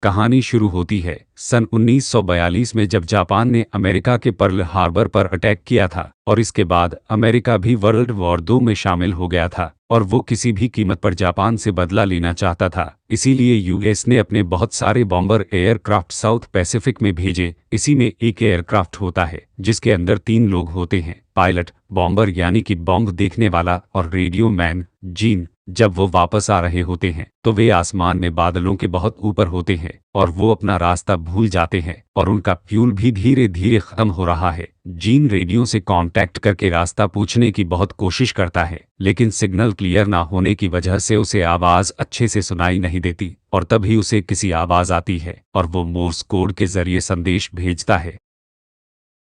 कहानी शुरू होती है सन 1942 में, जब जापान ने अमेरिका के पर्ल हार्बर पर अटैक किया था और इसके बाद अमेरिका भी वर्ल्ड वॉर 2 में शामिल हो गया था और वो किसी भी कीमत पर जापान से बदला लेना चाहता था। इसीलिए यूएस ने अपने बहुत सारे बॉम्बर एयरक्राफ्ट साउथ पैसिफिक में भेजे। इसी में एक एयरक्राफ्ट होता है जिसके अंदर 3 लोग होते हैं, पायलट, बॉम्बर यानी कि बॉम्ब देखने वाला, और रेडियो मैन, जीन। जब वो वापस आ रहे होते हैं तो वे आसमान में बादलों के बहुत ऊपर होते हैं और वो अपना रास्ता भूल जाते हैं और उनका फ्यूल भी धीरे धीरे खत्म हो रहा है। जीन रेडियो से कांटेक्ट करके रास्ता पूछने की बहुत कोशिश करता है, लेकिन सिग्नल क्लियर ना होने की वजह से उसे आवाज अच्छे से सुनाई नहीं देती और तभी उसे किसी आवाज आती है और वो मोर्स कोड के जरिए संदेश भेजता है।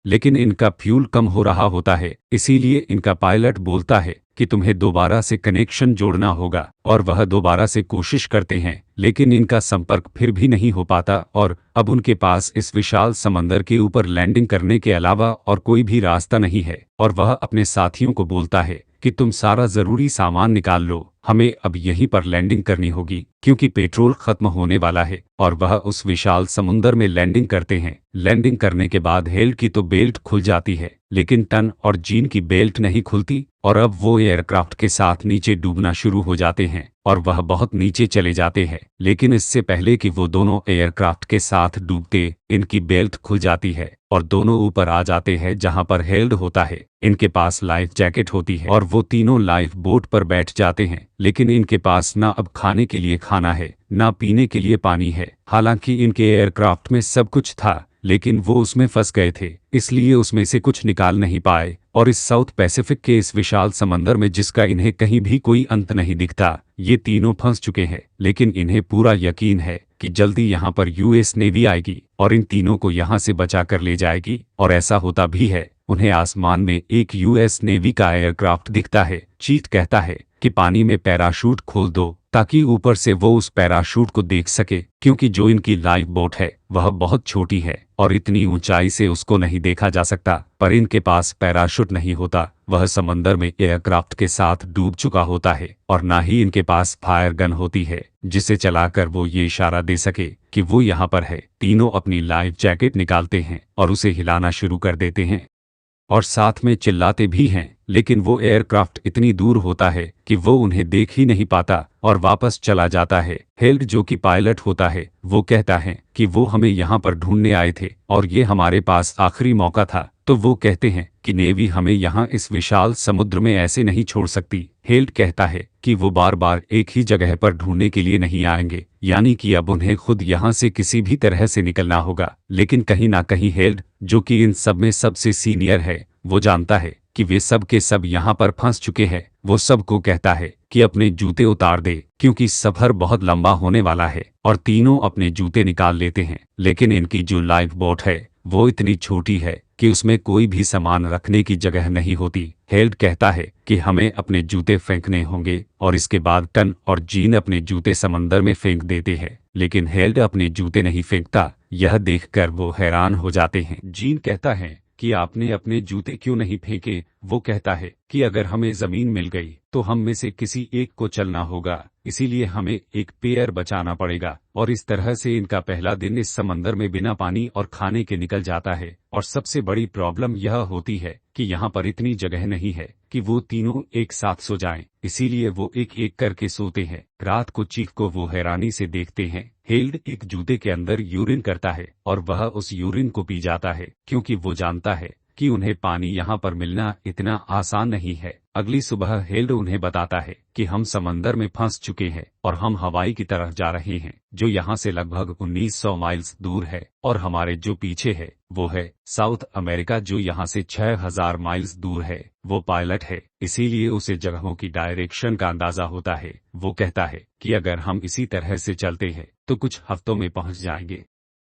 लेकिन इनका फ्यूल कम हो रहा होता है, इसीलिए इनका पायलट बोलता है कि तुम्हें दोबारा से कनेक्शन जोड़ना होगा, और वह दोबारा से कोशिश करते हैं लेकिन इनका संपर्क फिर भी नहीं हो पाता और अब उनके पास इस विशाल समंदर के ऊपर लैंडिंग करने के अलावा और कोई भी रास्ता नहीं है। और वह अपने साथियों को बोलता है कि तुम सारा जरूरी सामान निकाल लो, हमें अब यहीं पर लैंडिंग करनी होगी क्योंकि पेट्रोल खत्म होने वाला है। और वह उस विशाल समुंदर में लैंडिंग करते हैं। लैंडिंग करने के बाद हेल्ड की तो बेल्ट खुल जाती है, लेकिन टन और जीन की बेल्ट नहीं खुलती और अब वो एयरक्राफ्ट के साथ नीचे डूबना शुरू हो जाते हैं और वह बहुत नीचे चले जाते हैं। लेकिन इससे पहले कि वो दोनों एयरक्राफ्ट के साथ डूबते, इनकी बेल्ट खुल जाती है और दोनों ऊपर आ जाते हैं जहां पर हेल्ड होता है। इनके पास लाइफ जैकेट होती है और वो तीनों लाइफ बोट पर बैठ जाते हैं, लेकिन इनके पास ना अब खाने के लिए खाना है, ना पीने के लिए पानी है। हालांकि इनके एयरक्राफ्ट में सब कुछ था, लेकिन वो उसमें फंस गए थे, इसलिए उसमें से कुछ निकाल नहीं पाए और इस साउथ पैसिफिक के इस विशाल समंदर में जिसका इन्हें कहीं भी कोई अंत नहीं दिखता, ये तीनों फंस चुके हैं। लेकिन इन्हें पूरा यकीन है कि जल्दी यहाँ पर यूएस नेवी आएगी और इन तीनों को यहाँ से बचा कर ले जाएगी, और ऐसा होता भी है। उन्हें आसमान में एक यूएस नेवी का एयरक्राफ्ट दिखता है। चीत कहता है कि पानी में पैराशूट खोल दो ताकि ऊपर से वो उस पैराशूट को देख सके, क्योंकि जो इनकी लाइफ बोट है वह बहुत छोटी है और इतनी ऊंचाई से उसको नहीं देखा जा सकता। पर इनके पास पैराशूट नहीं होता, वह समंदर में एयरक्राफ्ट के साथ डूब चुका होता है, और ना ही इनके पास फायर गन होती है जिसे चलाकर वो ये इशारा दे सके कि वो यहाँ पर है। तीनों अपनी लाइफ जैकेट निकालते हैं और उसे हिलाना शुरू कर देते हैं और साथ में चिल्लाते भी हैं, लेकिन वो एयरक्राफ्ट इतनी दूर होता है कि वो उन्हें देख ही नहीं पाता और वापस चला जाता है। हेल्ड जो कि पायलट होता है वो कहता है कि वो हमें यहाँ पर ढूंढने आए थे और ये हमारे पास आखिरी मौका था। तो वो कहते हैं कि नेवी हमें यहाँ इस विशाल समुद्र में ऐसे नहीं छोड़ सकती। हेल्ड कहता है कि वो बार बार एक ही जगह पर ढूंढने के लिए नहीं आएंगे, यानी कि अब उन्हें खुद यहाँ से किसी भी तरह से निकलना होगा। लेकिन कहीं ना कहीं हेल्ड, जो कि इन सब में सबसे सीनियर है, वो जानता है कि वे सब के सब यहाँ पर फंस चुके हैं। वो सबको कहता है कि अपने जूते उतार दे क्योंकि सफर बहुत लंबा होने वाला है, और तीनों अपने जूते निकाल लेते हैं। लेकिन इनकी जो लाइफ बोट है वो इतनी छोटी है कि उसमें कोई भी सामान रखने की जगह नहीं होती। हेल्ड कहता है कि हमें अपने जूते फेंकने होंगे और इसके बाद टन और जीन अपने जूते समंदर में फेंक देते हैं, लेकिन हेल्ड अपने जूते नहीं फेंकता। यह देखकर वो हैरान हो जाते हैं। जीन कहता है कि आपने अपने जूते क्यों नहीं फेंके। वो कहता है कि अगर हमें जमीन मिल गई तो हम में से किसी एक को चलना होगा, इसीलिए हमें एक पेयर बचाना पड़ेगा। और इस तरह से इनका पहला दिन इस समंदर में बिना पानी और खाने के निकल जाता है। और सबसे बड़ी प्रॉब्लम यह होती है कि यहाँ पर इतनी जगह नहीं है कि वो तीनों एक साथ सो जाएं, इसीलिए वो एक एक करके सोते हैं। रात को चीफ को वो हैरानी से देखते हैं। हेल्ड एक जूते के अंदर यूरिन करता है और वह उस यूरिन को पी जाता है क्योंकि वो जानता है कि उन्हें पानी यहाँ पर मिलना इतना आसान नहीं है। अगली सुबह हेल्ड उन्हें बताता है कि हम समंदर में फंस चुके हैं और हम हवाई की तरफ जा रहे हैं, जो यहाँ से लगभग 1900 माइल्स दूर है, और हमारे जो पीछे है वो है साउथ अमेरिका, जो यहाँ से 6000 माइल्स दूर है। वो पायलट है, इसीलिए उसे जगहों की डायरेक्शन का अंदाजा होता है। वो कहता है कि अगर हम इसी तरह से चलते हैं तो कुछ हफ्तों में पहुंच जाएंगे।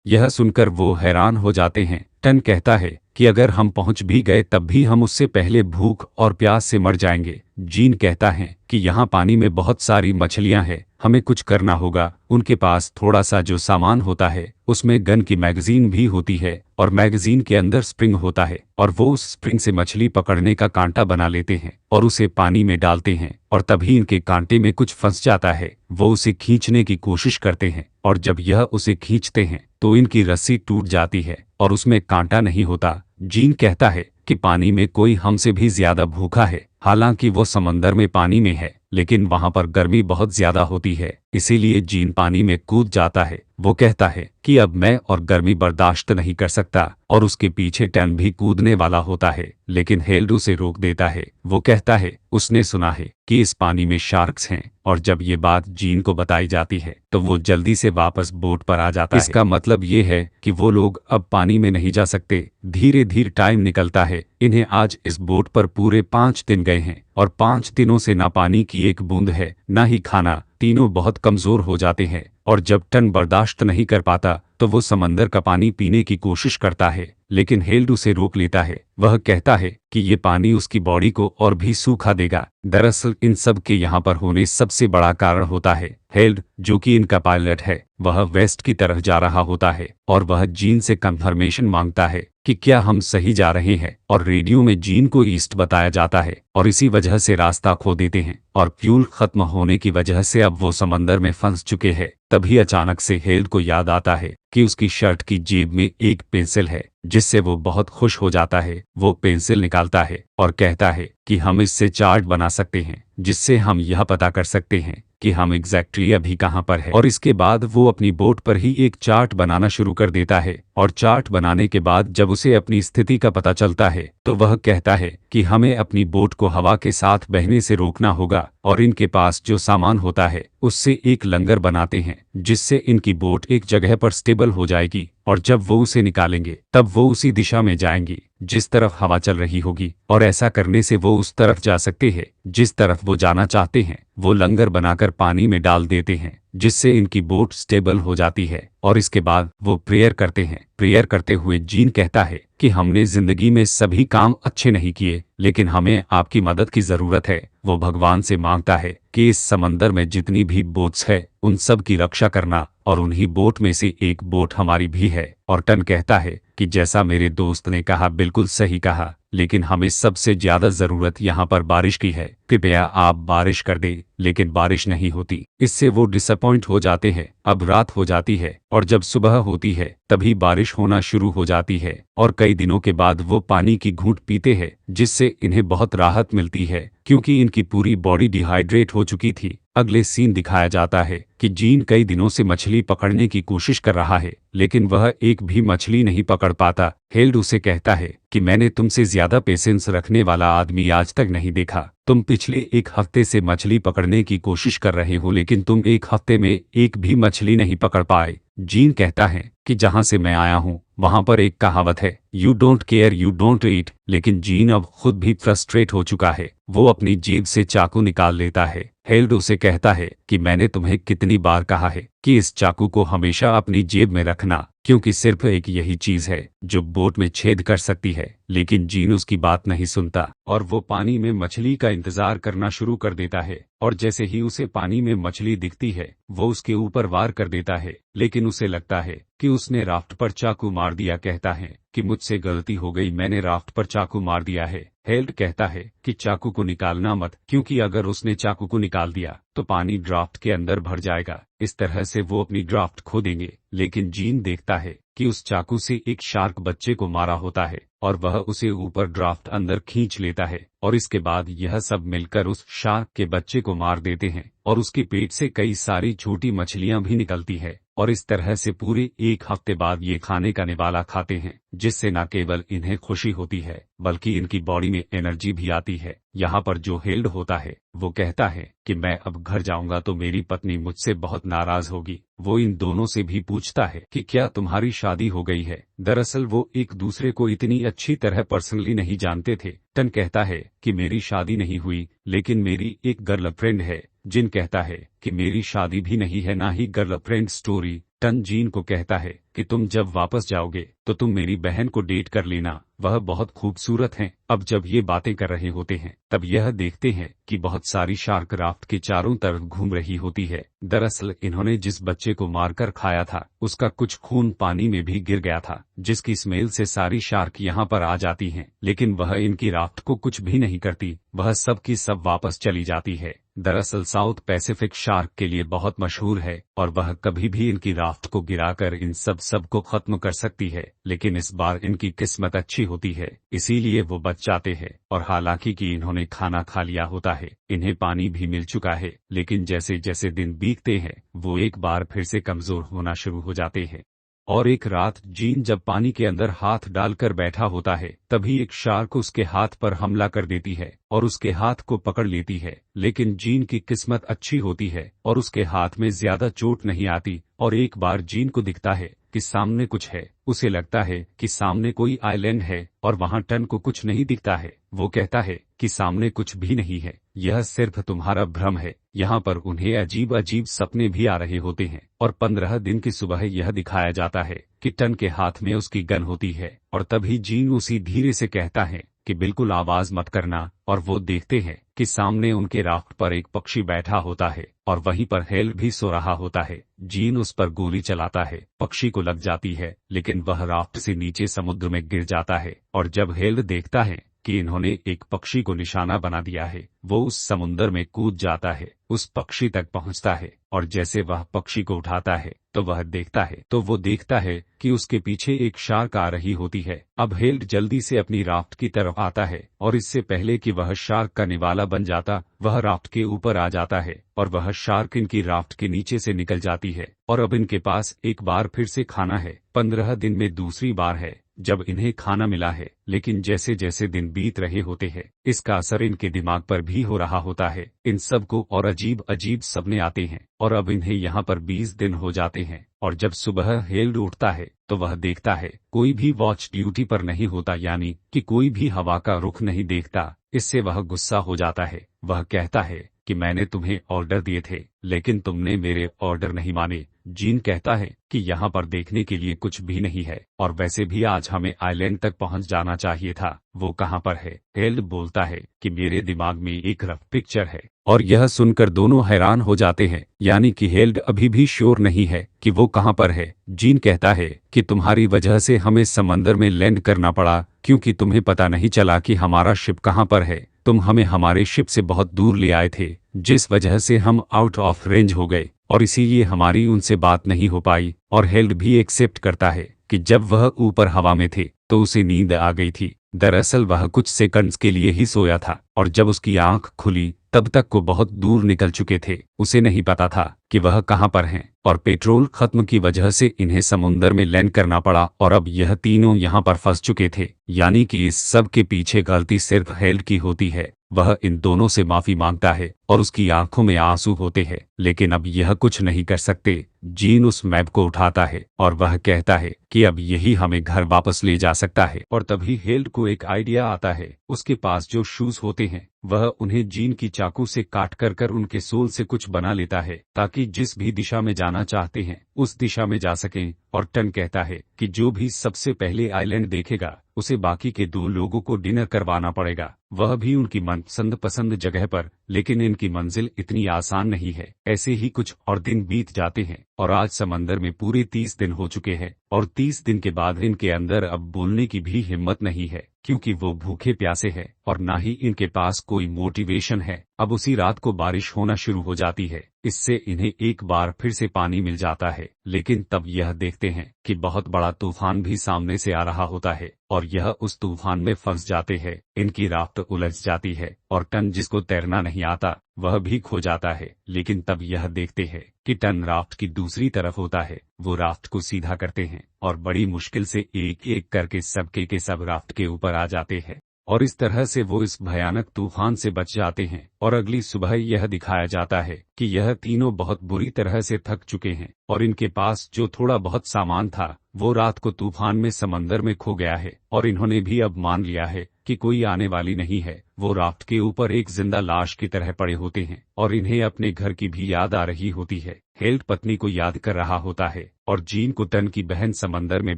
यह सुनकर वो हैरान हो जाते हैं। टन कहता है कि अगर हम पहुंच भी गए तब भी हम उससे पहले भूख और प्यास से मर जाएंगे। जीन कहता है कि यहाँ पानी में बहुत सारी मछलियाँ हैं, हमें कुछ करना होगा। उनके पास थोड़ा सा जो सामान होता है उसमें गन की मैगजीन भी होती है और मैगजीन के अंदर स्प्रिंग होता है और वो उस स्प्रिंग से मछली पकड़ने का कांटा बना लेते हैं और उसे पानी में डालते हैं और तभी इनके कांटे में कुछ फंस जाता है। वो उसे खींचने की कोशिश करते हैं और जब यह उसे खींचते हैं तो इनकी रस्सी टूट जाती है और उसमें कांटा नहीं होता। जीन कहता है कि पानी में कोई हमसे भी ज्यादा भूखा है। हालांकि वो समंदर में पानी में है लेकिन वहां पर गर्मी बहुत ज्यादा होती है, इसीलिए जीन पानी में कूद जाता है। वो कहता है कि अब मैं और गर्मी बर्दाश्त नहीं कर सकता और उसके पीछे टन भी कूदने वाला होता है लेकिन हेल्ड उसे रोक देता है। वो कहता है उसने सुना है कि इस पानी में शार्क्स हैं और जब ये बात जीन को बताई जाती है तो वो जल्दी से वापस बोट पर आ जाता है। इसका मतलब ये है कि वो लोग अब पानी में नहीं जा सकते। धीरे धीरे टाइम निकलता है। इन्हें आज इस बोट पर पूरे 5 दिन गए हैं और 5 दिनों से ना पानी की एक बूंद है ना ही खाना। तीनों बहुत कमजोर हो जाते हैं और जब टन बर्दाश्त नहीं कर पाता तो वो समंदर का पानी पीने की कोशिश करता है लेकिन हेल्ड उसे रोक लेता है। वह कहता है कि ये पानी उसकी बॉडी को और भी सूखा देगा। दरअसल इन सब के यहाँ पर होने सबसे बड़ा कारण होता है हेल्ड, जो कि इनका पायलट है। वह वेस्ट की तरफ जा रहा होता है और वह जीन से कंफर्मेशन मांगता है कि क्या हम सही जा रहे हैं और रेडियो में जीन को ईस्ट बताया जाता है और इसी वजह से रास्ता खो देते हैं और फ्यूल खत्म होने की वजह से अब वो समंदर में फंस चुके हैं। तभी अचानक से हेल्ड को याद आता है कि उसकी शर्ट की जेब में एक पेंसिल है जिससे वो बहुत खुश हो जाता है। वो पेंसिल निकालता है और कहता है कि हम इससे चार्ट बना सकते हैं जिससे हम यह पता कर सकते हैं कि हम एग्जैक्टली अभी कहाँ पर है। और इसके बाद वो अपनी बोट पर ही एक चार्ट बनाना शुरू कर देता है और चार्ट बनाने के बाद जब उसे अपनी स्थिति का पता चलता है तो वह कहता है कि हमें अपनी बोट को हवा के साथ बहने से रोकना होगा और इनके पास जो सामान होता है उससे एक लंगर बनाते हैं जिससे इनकी बोट एक जगह पर स्टेबल हो जाएगी और जब वो उसे निकालेंगे तब वो उसी दिशा में जाएंगी जिस तरफ हवा चल रही होगी और ऐसा करने से वो उस तरफ जा सकते हैं जिस तरफ वो जाना चाहते हैं। वो लंगर बनाकर पानी में डाल देते हैं जिससे इनकी बोट स्टेबल हो जाती है और इसके बाद वो प्रेयर करते हैं। प्रेयर करते हुए जीन कहता है कि हमने जिंदगी में सभी काम अच्छे नहीं किए लेकिन हमें आपकी मदद की जरूरत है। वो भगवान से मांगता है कि इस समंदर में जितनी भी बोट्स है उन सब की रक्षा करना और उन्हीं बोट में से एक बोट हमारी भी है। और टन कहता है कि जैसा मेरे दोस्त ने कहा बिल्कुल सही कहा, लेकिन हमें सबसे ज्यादा जरूरत यहाँ पर बारिश की है। कृपया आप बारिश कर दे। लेकिन बारिश नहीं होती। इससे वो डिसअपॉइंट हो जाते हैं। अब रात हो जाती है और जब सुबह होती है तभी बारिश होना शुरू हो जाती है और कई दिनों के बाद वो पानी की घूंट पीते हैं जिससे इन्हें बहुत राहत मिलती है क्योंकि इनकी पूरी बॉडी डिहाइड्रेट हो चुकी थी। अगले सीन दिखाया जाता है कि जीन कई दिनों से मछली पकड़ने की कोशिश कर रहा है लेकिन वह एक भी मछली नहीं पकड़ पाता। हेल्ड उसे कहता है कि मैंने तुमसे ज्यादा पेशेंस रखने वाला आदमी आज तक नहीं देखा। तुम पिछले 1 हफ्ते से मछली पकड़ने की कोशिश कर रहे हो लेकिन तुम 1 हफ्ते में एक भी मछली नहीं पकड़ पाए। जीन कहता है कि जहां से मैं आया हूं वहां पर एक कहावत है, you don't care you don't eat. लेकिन जीन अब खुद भी फ्रस्ट्रेट हो चुका है। वो अपनी जेब से चाकू निकाल लेता है। हेल्ड उसे कहता है कि मैंने तुम्हें कितनी बार कहा है कि इस चाकू को हमेशा अपनी जेब में रखना क्योंकि सिर्फ एक यही चीज है जो बोट में छेद कर सकती है। लेकिन जीन उसकी बात नहीं सुनता और वो पानी में मछली का इंतजार करना शुरू कर देता है और जैसे ही उसे पानी में मछली दिखती है वो उसके ऊपर वार कर देता है लेकिन उसे लगता है कि उसने राफ्ट पर चाकू मार दिया। कहता है कि मुझसे गलती हो गई, मैंने राफ्ट पर चाकू मार दिया है। हेल्ड कहता है कि चाकू को निकालना मत क्योंकि अगर उसने चाकू को निकाल दिया तो पानी ड्राफ्ट के अंदर भर जाएगा। इस तरह से वो अपनी ड्राफ्ट खो देंगे। लेकिन जीन देखता है कि उस चाकू से एक शार्क बच्चे को मारा होता है और वह उसे ऊपर ड्राफ्ट अंदर खींच लेता है और इसके बाद यह सब मिलकर उस शार्क के बच्चे को मार देते हैं और उसके पेट से कई सारी छोटी मछलियां भी निकलती है और इस तरह से पूरे 1 हफ्ते बाद ये खाने का निवाला खाते हैं जिससे न केवल इन्हें खुशी होती है बल्कि इनकी बॉडी में एनर्जी भी आती है। यहाँ पर जो हेल्ड होता है वो कहता है कि मैं अब घर जाऊंगा तो मेरी पत्नी मुझसे बहुत नाराज होगी। वो इन दोनों से भी पूछता है कि क्या तुम्हारी शादी हो गई है। दरअसल वो एक दूसरे को इतनी अच्छी तरह पर्सनली नहीं जानते थे। टन कहता है कि मेरी शादी नहीं हुई लेकिन मेरी एक गर्लफ्रेंड है जिन कहता है कि मेरी शादी भी नहीं है ना ही गर्लफ्रेंड स्टोरी। टन जीन को कहता है कि तुम जब वापस जाओगे तो तुम मेरी बहन को डेट कर लेना, वह बहुत खूबसूरत हैं। अब जब ये बातें कर रहे होते हैं तब यह देखते हैं कि बहुत सारी शार्क राफ्ट के चारों तरफ घूम रही होती है। दरअसल इन्होंने जिस बच्चे को मारकर खाया था उसका कुछ खून पानी में भी गिर गया था, जिसकी स्मेल से सारी शार्क यहाँ पर आ जाती हैं, लेकिन वह इनकी राफ्ट को कुछ भी नहीं करती, वह सब की सब वापस चली जाती है। दरअसल साउथ पैसिफिक शार्क के लिए बहुत मशहूर है और वह कभी भी इनकी राफ्ट को गिराकर इन सब को खत्म कर सकती है, लेकिन इस बार इनकी किस्मत अच्छी होती है, इसीलिए वो बच जाते हैं। और हालांकि कि इन्होंने खाना खा लिया होता है, इन्हें पानी भी मिल चुका है, लेकिन जैसे जैसे दिन बीतते हैं वो एक बार फिर से कमजोर होना शुरू हो जाते हैं। और एक रात जीन जब पानी के अंदर हाथ डालकर बैठा होता है तभी एक शार्क उसके हाथ पर हमला कर देती है और उसके हाथ को पकड़ लेती है, लेकिन जीन की किस्मत अच्छी होती है और उसके हाथ में ज्यादा चोट नहीं आती। और एक बार जीन को दिखता है कि सामने कुछ है, उसे लगता है कि सामने कोई आइलैंड है और वहां टन को कुछ नहीं दिखता है। वो कहता है कि सामने कुछ भी नहीं है, यह सिर्फ तुम्हारा भ्रम है। यहाँ पर उन्हें अजीब अजीब सपने भी आ रहे होते हैं और 15 दिन की सुबह यह दिखाया जाता है कि टन के हाथ में उसकी गन होती है और तभी जीन उसी धीरे से कहता है कि बिल्कुल आवाज मत करना। और वो देखते हैं कि सामने उनके राफ्ट पर एक पक्षी बैठा होता है और वहीं पर हेल भी सो रहा होता है। जीन उस पर गोली चलाता है, पक्षी को लग जाती है, लेकिन वह राफ्ट से नीचे समुद्र में गिर जाता है। और जब हेल देखता है कि इन्होंने एक पक्षी को निशाना बना दिया है, वो उस समुद्र में कूद जाता है, उस पक्षी तक पहुंचता है और जैसे वह पक्षी को उठाता है तो वो देखता है कि उसके पीछे एक शार्क आ रही होती है। अब हेल्ड जल्दी से अपनी राफ्ट की तरफ आता है और इससे पहले कि वह शार्क का निवाला बन जाता, वह राफ्ट के ऊपर आ जाता है और वह शार्क इनकी राफ्ट के नीचे से निकल जाती है। और अब इनके पास एक बार फिर से खाना है, 15 दिन में दूसरी बार है जब इन्हें खाना मिला है, लेकिन जैसे जैसे दिन बीत रहे होते हैं इसका असर इनके दिमाग पर भी हो रहा होता है। इन सब को और अजीब अजीब सपने आते हैं और अब इन्हें यहाँ पर 20 दिन हो जाते हैं। और जब सुबह हेल्ड उठता है तो वह देखता है कोई भी वॉच ड्यूटी पर नहीं होता, यानी कि कोई भी हवा का रुख नहीं देखता। इससे वह गुस्सा हो जाता है, वह कहता है कि मैंने तुम्हें ऑर्डर दिए थे लेकिन तुमने मेरे ऑर्डर नहीं माने। जीन कहता है कि यहाँ पर देखने के लिए कुछ भी नहीं है और वैसे भी आज हमें आइलैंड तक पहुँच जाना चाहिए था, वो कहाँ पर है? हेल्ड बोलता है कि मेरे दिमाग में एक रफ पिक्चर है। और यह सुनकर दोनों हैरान हो जाते हैं, यानी कि हेल्ड अभी भी श्योर नहीं है कि वो कहाँ पर है। जीन कहता है कि तुम्हारी वजह से हमें समंदर में लैंड करना पड़ा, क्योंकि तुम्हें पता नहीं चला कि हमारा शिप कहाँ पर है। तुम हमें हमारे शिप से बहुत दूर ले आए थे, जिस वजह से हम आउट ऑफ रेंज हो गए और इसीलिए हमारी उनसे बात नहीं हो पाई। और हेल्ड भी एक्सेप्ट करता है कि जब वह ऊपर हवा में थे तो उसे नींद आ गई थी। दरअसल वह कुछ सेकंड्स के लिए ही सोया था और जब उसकी आंख खुली तब तक को बहुत दूर निकल चुके थे। उसे नहीं पता था कि वह कहाँ पर हैं और पेट्रोल खत्म की वजह से इन्हें समुंदर में लैंड करना पड़ा और अब यह तीनों यहाँ पर फंस चुके थे, यानी कि इस सब के पीछे गलती सिर्फ हेल्ड की होती है। वह इन दोनों से माफी मांगता है और उसकी आंखों में आंसू होते हैं, लेकिन अब यह कुछ नहीं कर सकते। जीन उस मैप को उठाता है और वह कहता है कि अब यही हमें घर वापस ले जा सकता है। और तभी हेल्ड को एक आइडिया आता है, उसके पास जो शूज होते हैं वह उन्हें जीन की चाकू से काट कर उनके सोल से कुछ बना लेता है ताकि जिस भी दिशा में जाना चाहते हैं उस दिशा में जा सकें। और टन कहता है कि जो भी सबसे पहले आइलैंड देखेगा उसे बाकी के 2 लोगों को डिनर करवाना पड़ेगा, वह भी उनकी मनपसंद पसंद जगह पर। लेकिन इनकी मंजिल इतनी आसान नहीं है। ऐसे ही कुछ और दिन बीत जाते हैं और आज समंदर में पूरे 30 दिन हो चुके हैं और 30 दिन के बाद इनके अंदर अब बोलने की भी हिम्मत नहीं है, क्योंकि वो भूखे प्यासे हैं और ना ही इनके पास कोई मोटिवेशन है। अब उसी रात को बारिश होना शुरू हो जाती है, इससे इन्हें एक बार फिर से पानी मिल जाता है। लेकिन तब यह देखते हैं कि बहुत बड़ा तूफान भी सामने से आ रहा होता है और यह उस तूफान में फंस जाते हैं। इनकी राफ्ट उलझ जाती है और टन, जिसको तैरना नहीं आता, वह भी खो जाता है। लेकिन तब यह देखते हैं कि टन राफ्ट की दूसरी तरफ होता है। वो राफ्ट को सीधा करते हैं और बड़ी मुश्किल से एक एक करके सबके के सब राफ्ट के ऊपर आ जाते हैं। और इस तरह से वो इस भयानक तूफान से बच जाते हैं। और अगली सुबह यह दिखाया जाता है कि यह तीनों बहुत बुरी तरह से थक चुके हैं और इनके पास जो थोड़ा बहुत सामान था वो रात को तूफान में समंदर में खो गया है और इन्होंने भी अब मान लिया है कि कोई आने वाली नहीं है। वो राफ्ट के ऊपर एक जिंदा लाश की तरह पड़े होते हैं और इन्हें अपने घर की भी याद आ रही होती है। हेल्ड पत्नी को याद कर रहा होता है और जीन को टन की बहन समंदर में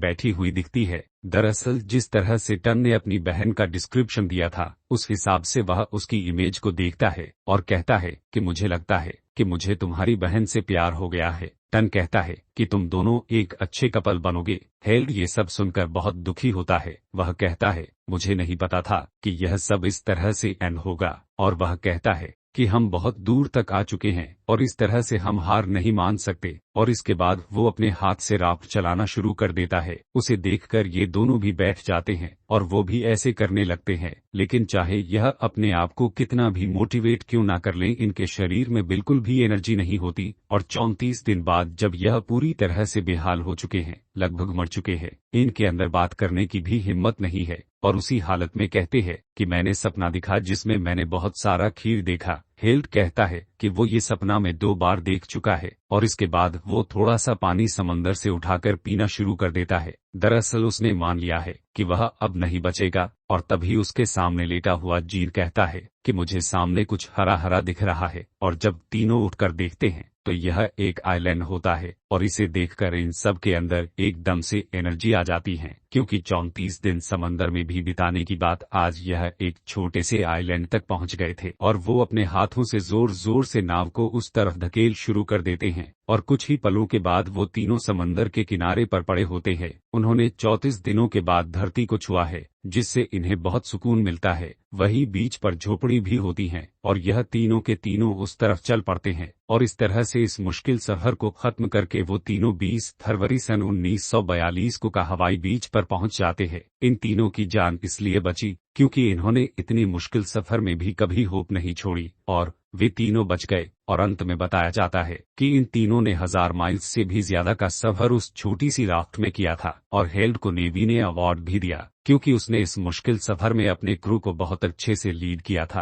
बैठी हुई दिखती है। दरअसल जिस तरह से टन ने अपनी बहन का डिस्क्रिप्शन दिया था उस हिसाब से वह उसकी इमेज को देखता है और कहता है कि मुझे लगता है कि मुझे तुम्हारी बहन से प्यार हो गया है। टन कहता है कि तुम दोनों एक अच्छे कपल बनोगे। हेल्ड ये सब सुनकर बहुत दुखी होता है। वह कहता है मुझे नहीं पता था कि यह सब इस तरह से एंड होगा। और वह कहता है कि हम बहुत दूर तक आ चुके हैं और इस तरह से हम हार नहीं मान सकते। और इसके बाद वो अपने हाथ से राफ्ट चलाना शुरू कर देता है। उसे देखकर ये दोनों भी बैठ जाते हैं और वो भी ऐसे करने लगते हैं। लेकिन चाहे यह अपने आप को कितना भी मोटिवेट क्यों ना कर लें, इनके शरीर में बिल्कुल भी एनर्जी नहीं होती। और 34 दिन बाद जब यह पूरी तरह से बेहाल हो चुके हैं, लगभग मर चुके हैं, इनके अंदर बात करने की भी हिम्मत नहीं है और उसी हालत में कहते हैं कि मैंने सपना दिखा जिसमें मैंने बहुत सारा खीर देखा। हेल्ड कहता है कि वो ये सपना में 2 बार देख चुका है और इसके बाद वो थोड़ा सा पानी समंदर से उठाकर पीना शुरू कर देता है। दरअसल उसने मान लिया है कि वह अब नहीं बचेगा। और तभी उसके सामने लेटा हुआ जीन कहता है कि मुझे सामने कुछ हरा हरा दिख रहा है। और जब तीनों उठकर देखते हैं तो यह एक आइलैंड होता है और इसे देखकर इन सब के अंदर एकदम से एनर्जी आ जाती है, क्योंकि 34 दिन समंदर में भी बिताने की बात आज यह एक छोटे से आइलैंड तक पहुंच गए थे। और वो अपने हाथों से जोर जोर से नाव को उस तरफ धकेल शुरू कर देते हैं और कुछ ही पलों के बाद वो तीनों समंदर के किनारे पर पड़े होते हैं। उन्होंने 34 दिनों के बाद धरती को छुआ है जिससे इन्हें बहुत सुकून मिलता है। वहीं बीच पर झोपड़ी भी होती हैं और यह तीनों के तीनों उस तरफ चल पड़ते हैं। और इस तरह से इस मुश्किल सफर को खत्म करके वो तीनों 20 फरवरी सन 1942 को का हवाई बीच पर पहुंच जाते हैं। इन तीनों की जान इसलिए बची क्योंकि इन्होंने इतनी मुश्किल सफर में भी कभी होप नहीं छोड़ी और वे तीनों बच गए। और अंत में बताया जाता है कि इन तीनों ने 1000 माइल्स से भी ज्यादा का सफर उस छोटी सी राफ्ट में किया था। और हेल्ड को नेवी ने अवार्ड भी दिया क्योंकि उसने इस मुश्किल सफर में अपने क्रू को बहुत अच्छे से लीड किया था।